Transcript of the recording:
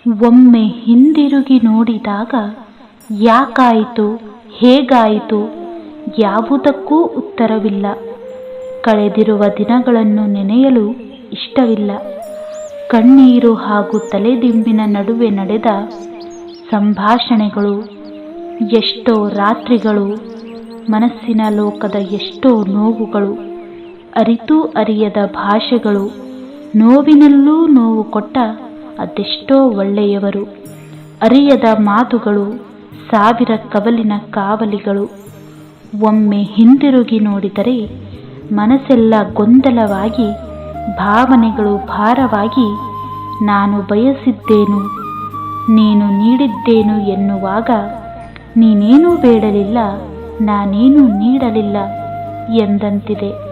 ಒಮ್ಮೆ ಹಿಂದಿರುಗಿ ನೋಡಿದಾಗ ಯಾಕಾಯಿತು, ಹೇಗಾಯಿತು ಯಾವುದಕ್ಕೂ ಉತ್ತರವಿಲ್ಲ. ಕಳೆದಿರುವ ದಿನಗಳನ್ನು ನೆನೆಯಲು ಇಷ್ಟವಿಲ್ಲ. ಕಣ್ಣೀರು ಹಾಗೂ ತಲೆದಿಂಬಿನ ನಡುವೆ ನಡೆದ ಸಂಭಾಷಣೆಗಳು, ಎಷ್ಟೋ ರಾತ್ರಿಗಳು, ಮನಸ್ಸಿನ ಲೋಕದ ಎಷ್ಟೋ ನೋವುಗಳು, ಅರಿತೂ ಅರಿಯದ ಭಾಷೆಗಳು, ನೋವಿನಲ್ಲೂ ನೋವು ಕೊಟ್ಟ ಅದೆಷ್ಟೋ ಒಳ್ಳೆಯವರು, ಅರಿಯದ ಮಾತುಗಳು, ಸಾವಿರ ಕವಲಿನ ಕಾವಲಿಗಳು. ಒಮ್ಮೆ ಹಿಂದಿರುಗಿ ನೋಡಿದರೆ ಮನಸ್ಸೆಲ್ಲ ಗೊಂದಲವಾಗಿ, ಭಾವನೆಗಳು ಭಾರವಾಗಿ, ನಾನು ಬಯಸಿದ್ದೇನು, ನೀನು ನೀಡಿದ್ದೇನು ಎನ್ನುವಾಗ ನೀನೇನೂ ಬೇಡಲಿಲ್ಲ, ನಾನೇನೂ ನೀಡಲಿಲ್ಲ ಎಂದಂತಿದೆ.